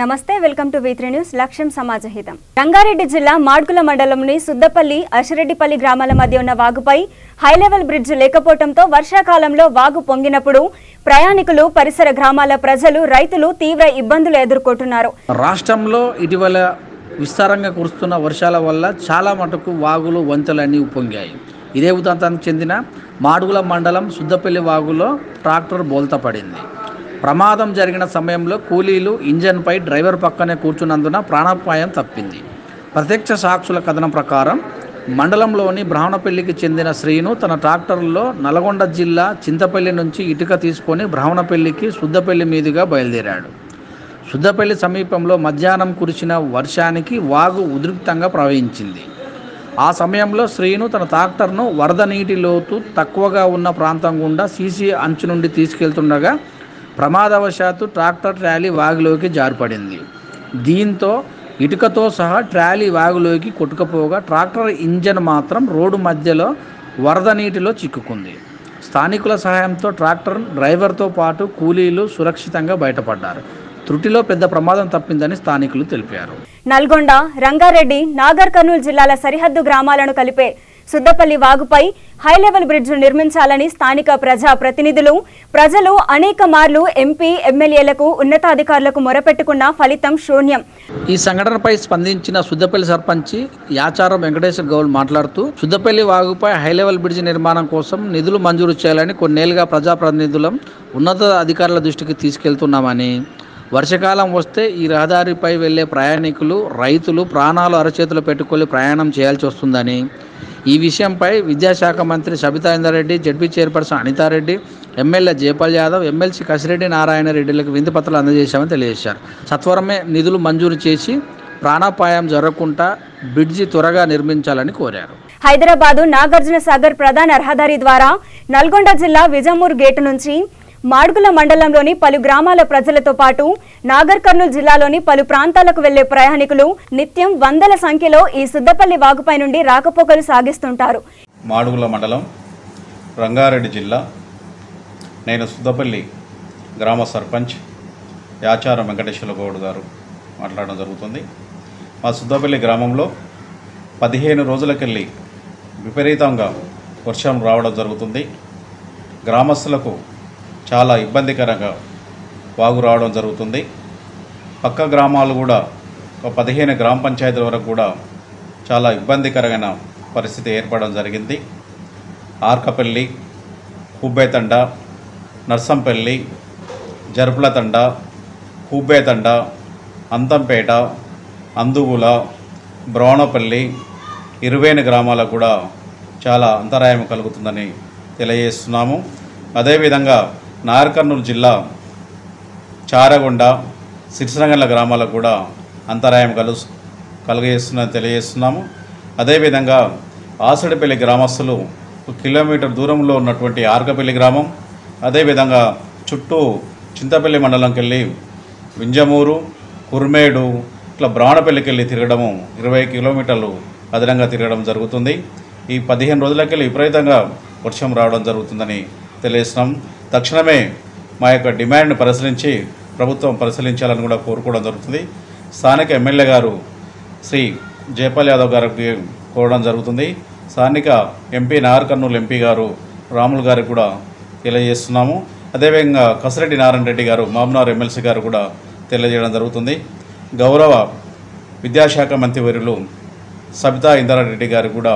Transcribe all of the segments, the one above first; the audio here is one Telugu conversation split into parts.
నమస్తే వెల్కమ్ టు V3 న్యూస్ లక్ష్యం సమాజహితం. రంగారెడ్డి జిల్లా మాడ్గుల మండలంలోని సుద్దపల్లి అశిరెడ్డిపల్లి గ్రామాల మధ్య ఉన్న వాగుపై హై లెవెల్ బ్రిడ్జ్ లేకపోవడంతో వర్షాకాలంలో వాగు పొంగినప్పుడు ప్రయాణికులు పరిసర గ్రామాల ప్రజలు రైతులు తీవ్ర ఇబ్బందులు ఎదుర్కొంటున్నారు. రాష్ట్రంలో ఇటీవల విస్తారంగా కురుస్తున్న వర్షాల వల్ల చాలా మటుకు వాగులు వంతెలన్నీ ఉప్పొంగాయి. ఇదే ఉదంతానికి చెందిన మాడుగుల మండలం సుద్దపల్లి వాగులో ట్రాక్టర్ బోల్తా పడింది. ప్రమాదం జరిగిన సమయంలో కూలీలు ఇంజన్పై డ్రైవర్ పక్కనే కూర్చున్నందున ప్రాణాపాయం తప్పింది. ప్రత్యక్ష సాక్షుల కథనం ప్రకారం మండలంలోని బ్రాహ్మణపల్లికి చెందిన శ్రీను తన ట్రాక్టర్లో నల్గొండ జిల్లా చింతపల్లి నుంచి ఇటుక తీసుకొని బ్రాహ్మణపల్లికి సుద్దపల్లి మీదుగా బయలుదేరాడు. సుద్దపల్లి సమీపంలో మధ్యాహ్నం కురిసిన వర్షానికి వాగు ఉధృతంగా ప్రవహించింది. ఆ సమయంలో శ్రీను తన ట్రాక్టర్ను వరద నీటి లోతు తక్కువగా ఉన్న ప్రాంతం గుండా సీసీ అంచు నుండి తీసుకెళ్తుండగా ప్రమాదవశాత్తు ట్రాక్టర్ ట్రాలీ వాగులోకి జారిపడింది. దీంతో ఇటుకతో సహా ట్రాలీ వాగులోకి కొట్టుకుపోగా ట్రాక్టర్ ఇంజన్ మాత్రం రోడ్డు మధ్యలో వరద నీటిలో చిక్కుకుంది. స్థానికుల సహాయంతో ట్రాక్టర్ డ్రైవర్తో పాటు కూలీలు సురక్షితంగా బయటపడ్డారు. త్రుటిలో పెద్ద ప్రమాదం తప్పిందని స్థానికులు తెలిపారు. నల్గొండ, రంగారెడ్డి, నాగర్ కర్నూలు జిల్లాల సరిహద్దు గ్రామాలను కలిపే సుద్దపల్లి వాగుపై హై లెవెల్ బ్రిడ్జ్ నిర్మించాలని స్థానిక ప్రజా ప్రతినిధులు ప్రజలు అనేక మార్లు ఎంపీ ఎమ్మెల్యేలకు ఉన్నతాధికారులకు మొరపెట్టుకున్న ఫలితం శూన్యం. ఈ సంఘటనపై స్పందించిన సుద్దపల్లి సర్పంచి యాచారం వెంకటేశ్వర గౌడ్ మాట్లాడుతూ సుద్దపల్లి వాగుపై హై లెవెల్ బ్రిడ్జ్ నిర్మాణం కోసం నిధులు మంజూరు చేయాలని కొన్నేళ్లుగా ప్రజాప్రతినిధులం ఉన్నత అధికారుల దృష్టికి తీసుకెళ్తున్నామని, వర్షాకాలం వస్తే ఈ రహదారిపై వెళ్లే ప్రయాణికులు రైతులు ప్రాణాలు అరచేతులు పెట్టుకొని ప్రయాణం చేయాల్సి వస్తుందని, ఈ విషయంపై విద్యాశాఖ మంత్రి Sabitha Indra Reddy, ZP chairperson Anitha Reddy, MLA Jaipal Yadav, MLC Kasireddy Narayana రెడ్డిలకు వినతిపత్రాలు అందజేశామని తెలియజేశారు. సత్వరమే నిధులు మంజూరు చేసి ప్రాణాపాయం జరగకుండా బ్రిడ్జి త్వరగా నిర్మించాలని కోరారు. హైదరాబాదు నాగార్జున సాగర్ ప్రధాన రహదారి ద్వారా నల్గొండ జిల్లా విజమూర్ గేటు నుంచి మాడ్గుల మండలంలోని పలు గ్రామాల ప్రజలతో పాటు నాగర్ కర్నూలు జిల్లాలోని పలు ప్రాంతాలకు వెళ్లే ప్రయాణికులు నిత్యం వందల సంఖ్యలో ఈ సుద్దపల్లి వాగుపై నుండి రాకపోకలు సాగిస్తుంటారు. మాడుగుల మండలం, రంగారెడ్డి జిల్లా. నేను సుద్దపల్లి గ్రామ సర్పంచ్ యాచారం వెంకటేశ్వర గౌడ్ గారు మాట్లాడడం జరుగుతుంది. మా సుద్దపల్లి గ్రామంలో 15 రోజులకెళ్ళి విపరీతంగా వర్షం రావడం జరుగుతుంది. గ్రామస్తులకు చాలా ఇబ్బందికరంగా వాగు రావడం జరుగుతుంది. పక్క గ్రామాలు కూడా 15 గ్రామ పంచాయతీల వరకు కూడా చాలా ఇబ్బందికరమైన పరిస్థితి ఏర్పడడం జరిగింది. ఆర్కపల్లి, హుబ్బేతండ, నర్సంపల్లి, జర్పులతండ, హుబ్బేతండ, అంతంపేట, అందుగుల, బ్రౌనపల్లి, ఇరువేని గ్రామాలకు కూడా చాలా అంతరాయం కలుగుతుందని తెలియజేస్తున్నాము. అదేవిధంగా నాగర్ కర్నూలు జిల్లా చారగొండ, సిరిసినగండ్ల గ్రామాలకు కూడా అంతరాయం కలుగజేస్తుందని తెలియజేస్తున్నాము. అదేవిధంగా ఆసడిపల్లి గ్రామస్తులు 1 కిలోమీటర్ దూరంలో ఉన్నటువంటి ఆర్కపల్లి గ్రామం, అదేవిధంగా చుట్టూ చింతపల్లి మండలంకి వెళ్ళి వింజమూరు, కుర్మేడు, ఇట్లా బ్రాహ్మణపల్లికి వెళ్ళి తిరగడము 20 కిలోమీటర్లు అదనంగా తిరగడం జరుగుతుంది. ఈ 15 రోజులకెళ్ళి విపరీతంగా వర్షం రావడం జరుగుతుందని తెలియజేస్తున్నాం. తక్షణమే మా యొక్క డిమాండ్ని పరిశీలించి ప్రభుత్వం పరిశీలించాలని కూడా కోరుకోవడం జరుగుతుంది. స్థానిక ఎమ్మెల్యే గారు శ్రీ జయపాల్ యాదవ్ గారికి కోరడం జరుగుతుంది. స్థానిక ఎంపీ నాగర్ కర్నూలు ఎంపీ గారు రాములు గారికి కూడా తెలియజేస్తున్నాము. అదేవిధంగా కసిరెడ్డి నారాయణ రెడ్డి గారు, మామ్నార్ ఎమ్మెల్సీ గారు కూడా తెలియజేయడం జరుగుతుంది. గౌరవ విద్యాశాఖ మంత్రివర్యులు సబితా ఇంద్రారెడ్డి గారికి కూడా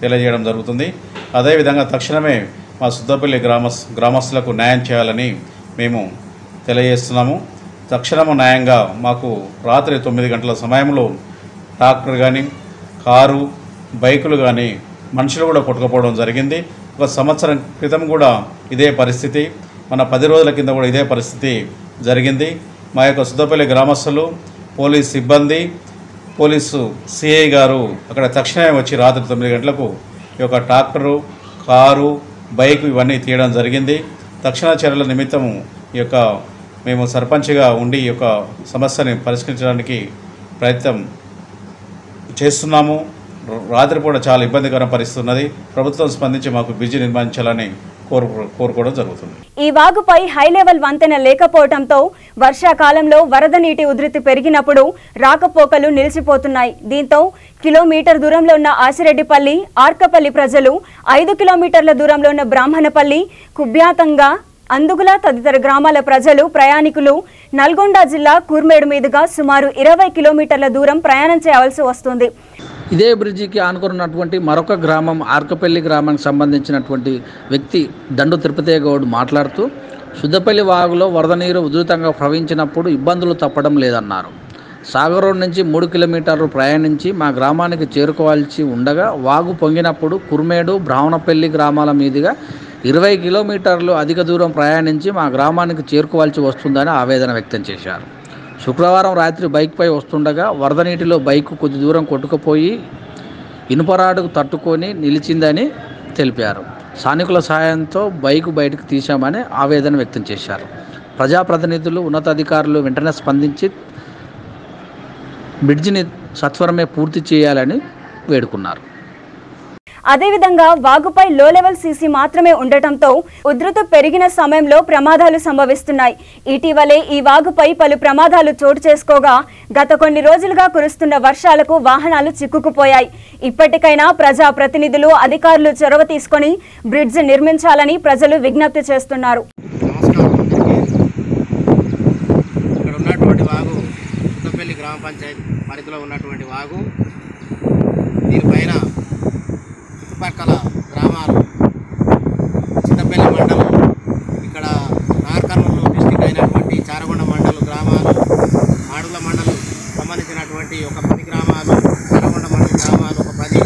తెలియజేయడం జరుగుతుంది. అదేవిధంగా తక్షణమే మా సుద్దపల్లి గ్రామస్తులకు న్యాయం చేయాలని మేము తెలియజేస్తున్నాము. తక్షణము న్యాయంగా మాకు రాత్రి 9 గంటల సమయంలో ట్రాక్టర్ కానీ, కారు, బైకులు కానీ, మనుషులు కూడా కొట్టుకుపోవడం జరిగింది. 1 సంవత్సరం క్రితం కూడా ఇదే పరిస్థితి, మన 10 రోజుల కింద కూడా ఇదే పరిస్థితి జరిగింది. మా యొక్క సుద్దపల్లి గ్రామస్తులు, పోలీస్ సిబ్బంది, పోలీసు సిఐ గారు అక్కడ తక్షణమే వచ్చి రాత్రి 9 గంటలకు ఈ యొక్క ట్రాక్టరు, కారు, బైక్ ఇవన్నీ తీయడం జరిగింది. తక్షణ చర్యల నిమిత్తము ఈ యొక్క మేము సర్పంచ్గా ఉండి ఈ యొక్క సమస్యని పరిష్కరించడానికి ప్రయత్నం చేస్తున్నాము. రాత్రిపూట చాలా ఇబ్బందికర పరిస్థితి ఉన్నది. ప్రభుత్వం స్పందించి మాకు బ్రిడ్జి నిర్మించాలని కోరుకోవడం జరుగుతుంది. ఈ వాగుపై హై లెవెల్ వంతెన లేకపోవడంతో వర్షాకాలంలో వరద నీటి ఉధృతి పెరిగినప్పుడు రాకపోకలు నిలిచిపోతున్నాయి. దీంతో కిలోమీటర్ దూరంలో ఉన్న ఆసిరెడ్డిపల్లి, ఆర్కపల్లి ప్రజలు 5 కిలోమీటర్ల దూరంలో ఉన్న బ్రాహ్మణపల్లి, కుబ్యాతంగా, అందుగుల తదితర గ్రామాల ప్రజలు, ప్రయాణికులు నల్గొండ జిల్లా కూర్మేడు మీదుగా సుమారు 20 కిలోమీటర్ల దూరం ప్రయాణం చేయవలసి వస్తుంది. ఇదే బ్రిడ్జికి ఆనుకున్నటువంటి మరొక గ్రామం ఆర్కపల్లి గ్రామానికి సంబంధించినటువంటి వ్యక్తి దండు తిరుపతి గౌడ్ మాట్లాడుతూ సుద్దపల్లి వాగులో వరద నీరు ఉధృతంగా ప్రవహించినప్పుడు ఇబ్బందులు తప్పడం లేదన్నారు. సాగర్ రోడ్ నుంచి 3 కిలోమీటర్లు ప్రయాణించి మా గ్రామానికి చేరుకోవాల్సి ఉండగా వాగు పొంగినప్పుడు కుర్మేడు, బ్రాహ్మణపల్లి గ్రామాల మీదుగా 20 కిలోమీటర్లు అధిక దూరం ప్రయాణించి మా గ్రామానికి చేరుకోవాల్సి వస్తుందని ఆవేదన వ్యక్తం చేశారు. శుక్రవారం రాత్రి బైక్పై వస్తుండగా వరద నీటిలో బైక్ కొద్ది దూరం కొట్టుకుపోయి ఇనుపరాడుకు తట్టుకొని నిలిచిందని తెలిపారు. స్థానికుల సహాయంతో బైక్ బయటకు తీశామని ఆవేదన వ్యక్తం చేశారు. ప్రజాప్రతినిధులు, ఉన్నతాధికారులు వెంటనే స్పందించి బ్రిడ్జిని సత్వరమే పూర్తి చేయాలని వేడుకున్నారు. అదేవిధంగా వాగుపై లో లెవెల్ సీసీ మాత్రమే ఉండటంతో ఉధృతి పెరిగిన సమయంలో ప్రమాదాలు సంభవిస్తున్నాయి. ఇటీవలే ఈ వాగుపై పలు ప్రమాదాలు చోటు చేసుకోగా గత కొన్ని రోజులుగా కురుస్తున్న వర్షాలకు వాహనాలు చిక్కుకుపోయాయి. ఇప్పటికైనా ప్రజా ప్రతినిధులు, అధికారులు చొరవ తీసుకొని బ్రిడ్జ్ నిర్మించాలని ప్రజలు విజ్ఞప్తి చేస్తున్నారు. గ్రామ పంచాయతీ పరిధిలో ఉన్నటువంటి వాగు, దీనిపైన చుట్టుపక్కల గ్రామాలు చిత్తపల్లి మండలం, ఇక్కడ నాగర్కర్నూలు డిస్టిక్ అయినటువంటి చారగొండ మండలం గ్రామాలు, మాడుగుల మండలం సంబంధించినటువంటి ఒక 10 గ్రామాలు, చారగొండ మండలం గ్రామాలు ఒక 10,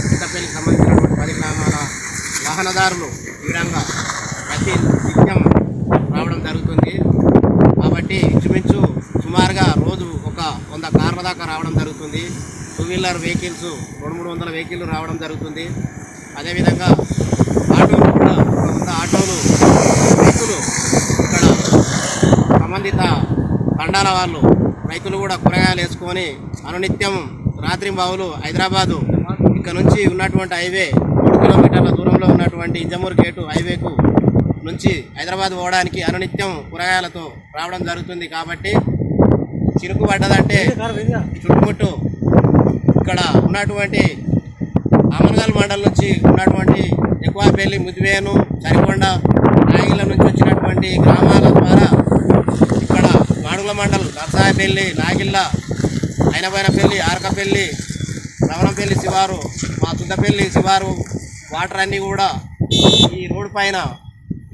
చిత్తపల్లికి సంబంధించినటువంటి 10 గ్రామాల వాహనదారులు ఈ విధంగా ప్రతి నిత్యం రావడం జరుగుతుంది. కాబట్టి ఇంచుమించు సుమారుగా రోజు ఒక 100 కార్ల దాకా రావడం జరుగుతుంది. 2 వీలర్ వెహికల్స్ 200-300 వెహికల్ రావడం జరుగుతుంది. అదేవిధంగా ఆటోలు కూడా 100 ఆటోలు, రైతులు ఇక్కడ సంబంధిత తండాల వాళ్ళు రైతులు కూడా కూరగాయలు వేసుకొని అనునిత్యం రాత్రింబావులు హైదరాబాదు ఇక్కడ నుంచి ఉన్నటువంటి హైవే 3 కిలోమీటర్ల దూరంలో ఉన్నటువంటి ఇంజమూరు గేటు హైవేకు నుంచి హైదరాబాద్ పోవడానికి అనునిత్యం కూరగాయలతో రావడం జరుగుతుంది. కాబట్టి చిరుకు పడ్డదంటే చుట్టుముట్టు ఇక్కడ ఉన్నటువంటి అమన్గల్ మండలం నుంచి ఉన్నటువంటి ఎక్కువపల్లి, ముదివేను, చరికొండ, నాగిళ్ళ నుంచి వచ్చినటువంటి గ్రామాల ద్వారా ఇక్కడ మాడుగుల మండలం నర్సాయపల్లి, నాగిళ్ళ, అయినబైనపల్లి, ఆర్కపల్లి, రమణపల్లి శివారు, మా సుద్దపల్లి శివారు వాటర్ అన్నీ కూడా ఈ రోడ్డు పైన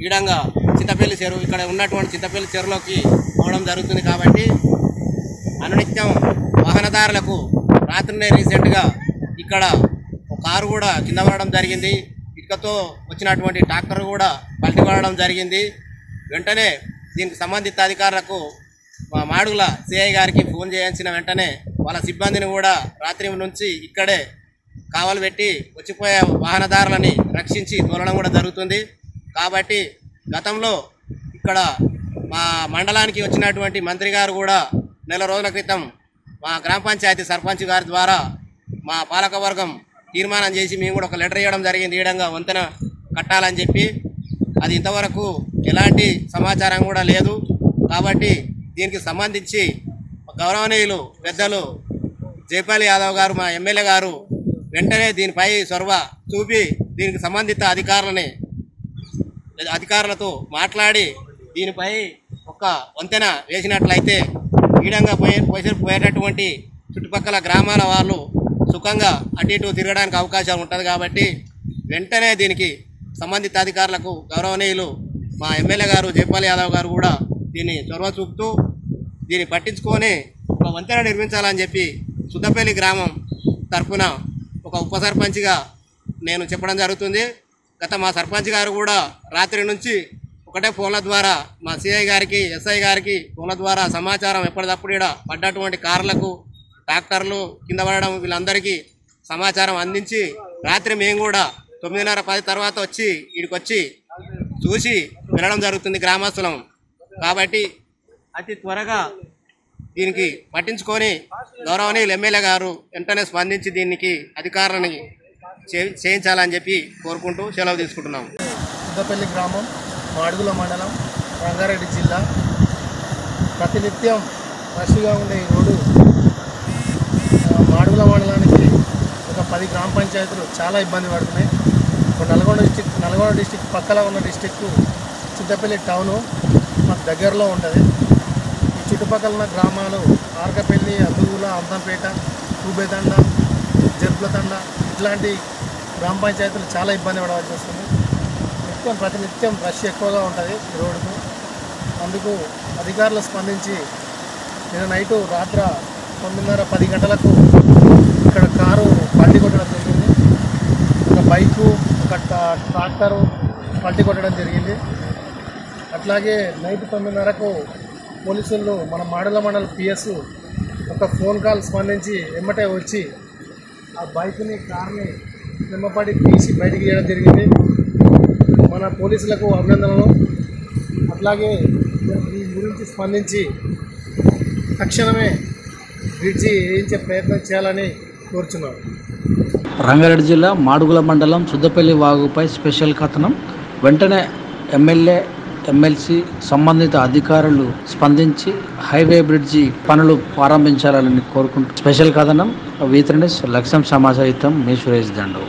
ఈడంగా చింతపల్లి చెరువు, ఇక్కడ ఉన్నటువంటి చింతపల్లి చెరువులోకి పోవడం జరుగుతుంది. కాబట్టి అనునిత్యం వాహనదారులకు రాత్రినే రీసెంట్గా ఇక్కడ ఒక కారు కూడా కింద పడడం జరిగింది. ఇటుకతో వచ్చినటువంటి ట్రాక్టర్ కూడా పల్టీ పడడం జరిగింది. వెంటనే దీనికి సంబంధిత అధికారులకు మా మాడుగుల సిఐ గారికి ఫోన్ చేయించిన వెంటనే వాళ్ళ సిబ్బందిని కూడా రాత్రి నుంచి ఇక్కడే కావలు పెట్టి వచ్చిపోయే వాహనదారులని రక్షించి తోలడం కూడా జరుగుతుంది. కాబట్టి గతంలో ఇక్కడ మా మండలానికి వచ్చినటువంటి మంత్రి గారు కూడా నెల రోజుల క్రితం మా గ్రామ పంచాయతీ సర్పంచ్ గారి ద్వారా మా పాలకవర్గం తీర్మానం చేసి మేము కూడా ఒక లెటర్ ఇవ్వడం జరిగింది. ఈ విధంగా వంతెన కట్టాలని చెప్పి. అది ఇంతవరకు ఎలాంటి సమాచారం కూడా లేదు. కాబట్టి దీనికి సంబంధించి గౌరవనీయులు పెద్దలు జైపాల్ యాదవ్ గారు, మా ఎమ్మెల్యే గారు వెంటనే దీనిపై చొరవ చూపి దీనికి సంబంధిత అధికారులతో మాట్లాడి దీనిపై ఒక వంతెన వేసినట్లయితే ఈడంగా పోయేటటువంటి చుట్టుపక్కల గ్రామాల వాళ్ళు సుఖంగా అటు ఇటు తిరగడానికి అవకాశం ఉంటుంది. కాబట్టి వెంటనే దీనికి సంబంధిత అధికారులకు గౌరవనీయులు మా ఎమ్మెల్యే గారు జైపాల్ యాదవ్ గారు కూడా దీన్ని చొరవ చూపుతూ దీన్ని పట్టించుకొని ఒక వంతెన నిర్మించాలని చెప్పి సుద్దపల్లి గ్రామం తరఫున ఒక ఉప సర్పంచ్గా నేను చెప్పడం జరుగుతుంది. గత మా సర్పంచ్ గారు కూడా రాత్రి నుంచి ఒకటే ఫోన్ల ద్వారా మా సిఐ గారికి, ఎస్ఐ గారికి ఫోన్ల ద్వారా సమాచారం ఎప్పటికప్పుడు ఇక్కడ పడ్డటువంటి కార్లకు, ట్రాక్టర్లు కింద పడడం వీళ్ళందరికీ సమాచారం అందించి రాత్రి మేము కూడా 9:30-10 తర్వాత వచ్చి ఇక్కడికి వచ్చి చూసి వెళ్ళడం జరుగుతుంది గ్రామస్తులం. కాబట్టి అతి త్వరగా దీనికి పట్టించుకొని గౌరవనీయులు ఎమ్మెల్యే గారు వెంటనే స్పందించి దీనికి అధికారులని చేయించాలని చెప్పి కోరుకుంటూ సెలవు తీసుకుంటున్నాము. సుద్దపల్లి గ్రామం, మాడుగుల మండలం, రంగారెడ్డి జిల్లా. ప్రతినిత్యం రష్గా ఉండే ఈ రోడ్డు మాడుగుల మండలానికి ఒక 10 గ్రామ పంచాయతీలు చాలా ఇబ్బంది పడుతున్నాయి. నల్గొండ డిస్టిక్ పక్కన ఉన్న డిస్టిక్ చింతపల్లి టౌను మాకు దగ్గరలో ఉంటుంది. ఈ చుట్టుపక్కల ఉన్న గ్రామాలు ఆర్కపల్లి, అల్లుగుల, అంతంపేట, కూబేతండ, జర్పులతండ ఇట్లాంటి గ్రామ పంచాయతీలు చాలా ఇబ్బంది పడవలసి వస్తుంది. ప్రతినిత్యం రష్ ఎక్కువగా ఉంటుంది ఈ రోడ్డుకు. అందుకు అధికారులు స్పందించి నిన్న నైటు రాత్రి 9:30-10 గంటలకు ఇక్కడ కారు పల్టీ కొట్టడం జరిగింది. ఒక బైకు, ఒక ట్రాక్టరు పల్టీ కొట్టడం జరిగింది. అట్లాగే నైట్ 9:30కు పోలీసులు మన మాడుగుల మండల పిఎస్ ఒక ఫోన్ కాల్ స్పందించి ఎమ్మటే వచ్చి ఆ బైక్ని, కార్ని నిమ్మపడి తీసి బయటికి తీయడం జరిగింది. మన పోలీసులకు అభినందనలు. అట్లాగే దీని గురించి స్పందించి తక్షణమే బ్రిడ్జి వేయించే ప్రయత్నం చేయాలని కోరుచున్నాను. రంగారెడ్డి జిల్లా మాడుగుల మండలం సుద్దపల్లి వాగుపై స్పెషల్ కథనం. వెంటనే ఎమ్మెల్యే, ఎమ్మెల్సీ సంబంధిత అధికారులు స్పందించి హైవే బ్రిడ్జి పనులు ప్రారంభించాలని కోరుకుంటూ స్పెషల్ కథనం. వీత్రనిస్ లక్ష్యం సమాచారితం మీ సురేష్ దండు.